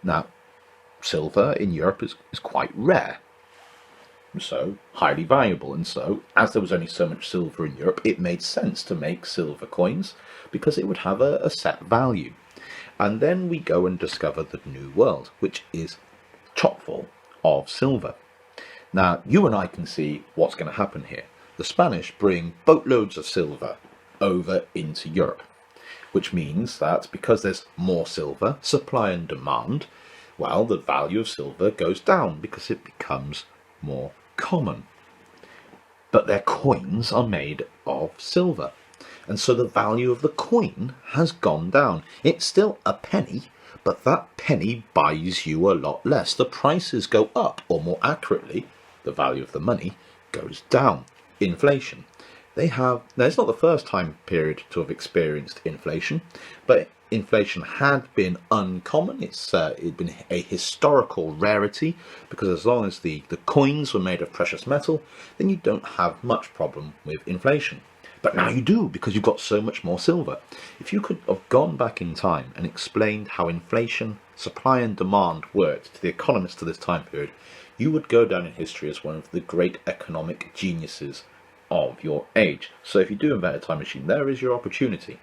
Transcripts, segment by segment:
Now, silver in Europe is quite rare, so highly valuable, and so as there was only so much silver in Europe, it made sense to make silver coins because it would have a set value. And then we go and discover the New World, which is chock full of silver. Now, you and I can see what's going to happen here. The Spanish bring boatloads of silver over into Europe, which means that because there's more silver, supply and demand, well, the value of silver goes down because it becomes more common. But their coins are made of silver, and so the value of the coin has gone down. It's still a penny, but that penny buys you a lot less. The prices go up, or more accurately, the value of the money goes down. Inflation. Now, it's not the first time period to have experienced inflation, but inflation had been uncommon. It'd been a historical rarity, because as long as the coins were made of precious metal, then you don't have much problem with inflation. But now you do, because you've got so much more silver. If you could have gone back in time and explained how inflation, supply and demand worked to the economists of this time period, you would go down in history as one of the great economic geniuses of your age. So if you do invent a time machine, there is your opportunity.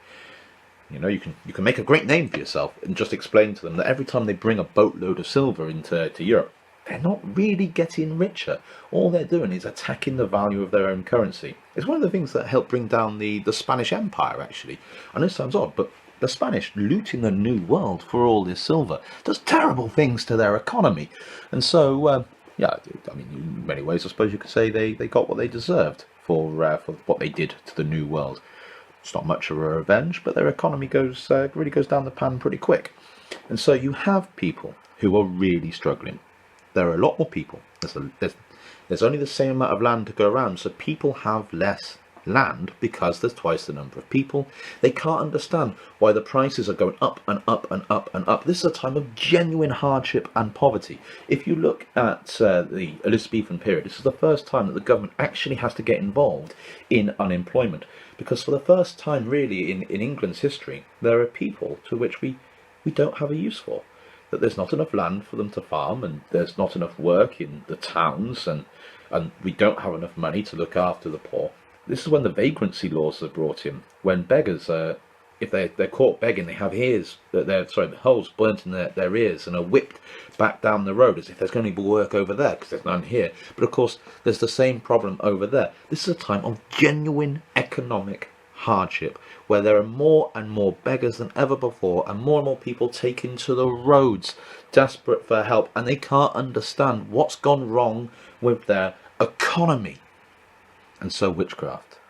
You can make a great name for yourself and just explain to them that every time they bring a boatload of silver into Europe, they're not really getting richer. All they're doing is attacking the value of their own currency. It's one of the things that helped bring down the Spanish Empire, actually. I know it sounds odd, but the Spanish looting the New World for all this silver does terrible things to their economy. And so, in many ways, I suppose you could say they got what they deserved for what they did to the New World. It's not much of a revenge, but their economy really goes down the pan pretty quick. And so you have people who are really struggling. There are a lot more people. There's only the same amount of land to go around, so people have less land because there's twice the number of people. They can't understand why the prices are going up and up and up and up. This is a time of genuine hardship and poverty. If you look at the Elizabethan period, this is the first time that the government actually has to get involved in unemployment, because for the first time really in England's history, there are people to which we don't have a use for. That there's not enough land for them to farm, and there's not enough work in the towns, and we don't have enough money to look after the poor. This is when the vagrancy laws are brought in, when beggars, if they're caught begging, they have holes burnt in their ears and are whipped back down the road as if there's going to be work over there because there's none here. But of course, there's the same problem over there. This is a time of genuine economic hardship, where there are more and more beggars than ever before, and more people taking to the roads, desperate for help, and they can't understand what's gone wrong with their economy. And so witchcraft.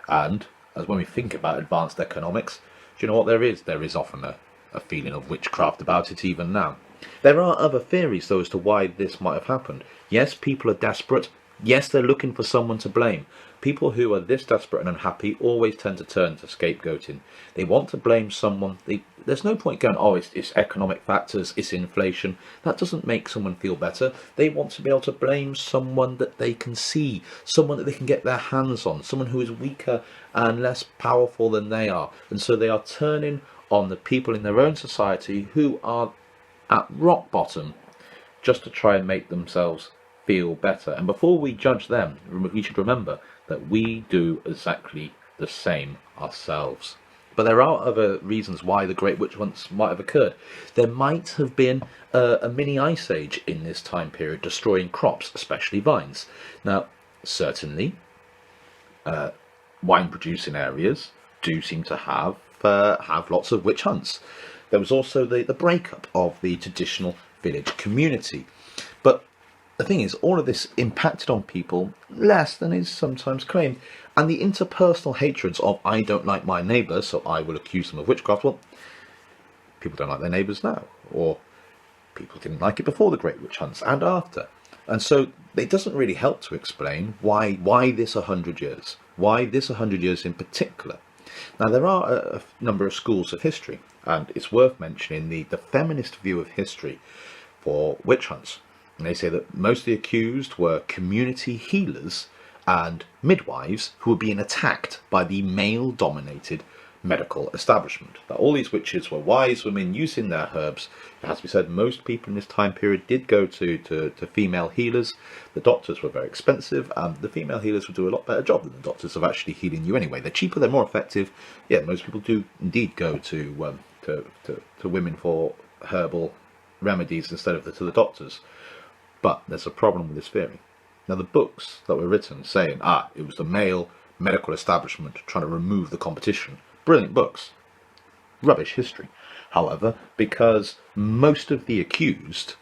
And as when we think about advanced economics, do you know what there is? There is often a feeling of witchcraft about it even now. There are other theories, though, as to why this might have happened. Yes, people are desperate. Yes, they're looking for someone to blame. People who are this desperate and unhappy always tend to turn to scapegoating. They want to blame someone. There's no point going, it's economic factors, it's inflation. That doesn't make someone feel better. They want to be able to blame someone that they can see, someone that they can get their hands on, someone who is weaker and less powerful than they are. And so they are turning on the people in their own society who are at rock bottom just to try and make themselves feel better. And before we judge them, we should remember that we do exactly the same ourselves. But there are other reasons why the Great Witch Hunts might have occurred. There might have been a mini ice age in this time period, destroying crops, especially vines. Now, certainly, wine-producing areas do seem to have lots of witch hunts. There was also the breakup of the traditional village community. But the thing is, all of this impacted on people less than is sometimes claimed. And the interpersonal hatreds of, I don't like my neighbour, so I will accuse them of witchcraft. Well, people don't like their neighbours now. Or people didn't like it before the Great Witch Hunts and after. And so it doesn't really help to explain why this 100 years. Why this 100 years in particular. Now, there are a number of schools of history, and it's worth mentioning the feminist view of history for witch hunts. And they say that most of the accused were community healers and midwives who were being attacked by the male-dominated medical establishment. That all these witches were wise women using their herbs. It has to be said, most people in this time period did go to female healers. The doctors were very expensive, and the female healers would do a lot better job than the doctors of actually healing you anyway. They're cheaper, they're more effective. Yeah, most people do indeed go to women for herbal remedies instead of to the doctors. But there's a problem with this theory. Now, the books that were written saying, it was the male medical establishment trying to remove the competition. Brilliant books. Rubbish history. However, because most of the accused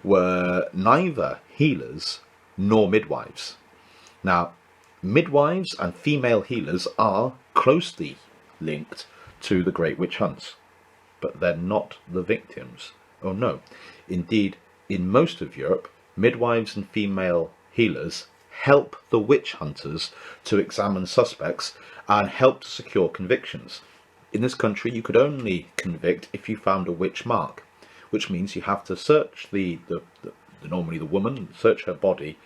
were neither healers nor midwives. Now, midwives and female healers are closely linked to the Great Witch Hunts, but they're not the victims. Oh no. Indeed, in most of Europe, midwives and female healers help the witch hunters to examine suspects and help to secure convictions. In this country, you could only convict if you found a witch mark, which means you have to search normally the woman, search her body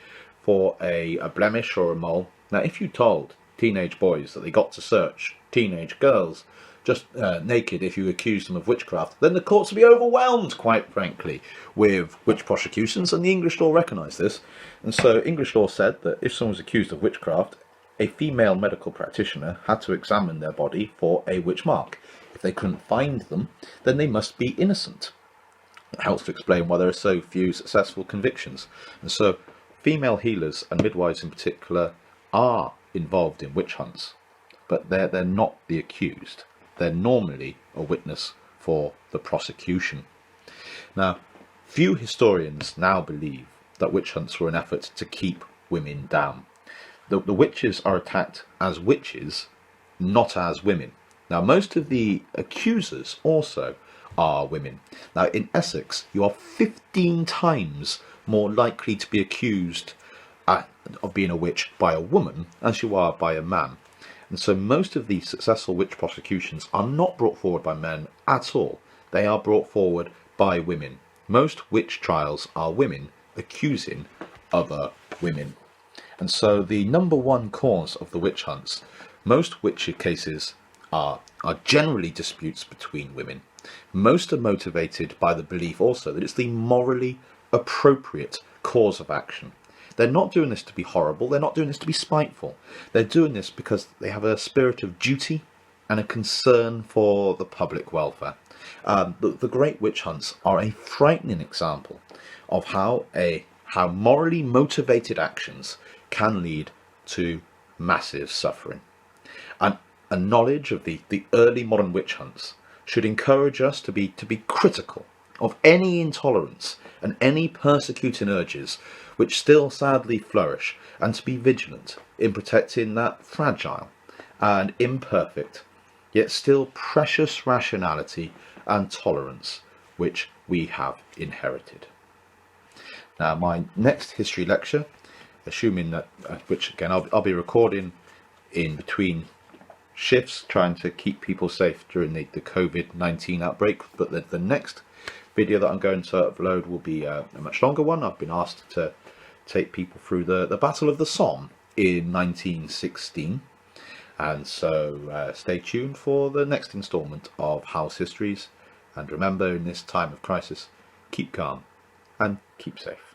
for a blemish or a mole. Now, if you told teenage boys that they got to search teenage girls just naked if you accused them of witchcraft, then the courts would be overwhelmed, quite frankly, with witch prosecutions, and the English law recognised this. And so English law said that if someone was accused of witchcraft, a female medical practitioner had to examine their body for a witch mark. If they couldn't find them, then they must be innocent. It helps to explain why there are so few successful convictions. And so female healers and midwives in particular are involved in witch hunts, but they're not the accused. They're normally a witness for the prosecution. Now, few historians now believe that witch hunts were an effort to keep women down. The witches are attacked as witches, not as women. Now, most of the accusers also are women. Now, in Essex, you are 15 times more likely to be accused of being a witch by a woman as you are by a man. And so most of these successful witch prosecutions are not brought forward by men at all. They are brought forward by women. Most witch trials are women accusing other women. And so the number one cause of the witch hunts, most witch cases are generally disputes between women. Most are motivated by the belief also that it's the morally appropriate cause of action. They're not doing this to be horrible. They're not doing this to be spiteful. They're doing this because they have a spirit of duty and a concern for the public welfare. The Great Witch Hunts are a frightening example of how morally motivated actions can lead to massive suffering. And a knowledge of the early modern witch hunts should encourage us to be critical of any intolerance and any persecuting urges which still sadly flourish, and to be vigilant in protecting that fragile and imperfect yet still precious rationality and tolerance which we have inherited. Now, my next history lecture, assuming that, which again I'll be recording in between shifts, trying to keep people safe during the COVID-19 outbreak, but the next video that I'm going to upload will be a much longer one. I've been asked to take people through the Battle of the Somme in 1916, and so stay tuned for the next instalment of House Histories, and remember, in this time of crisis, keep calm and keep safe.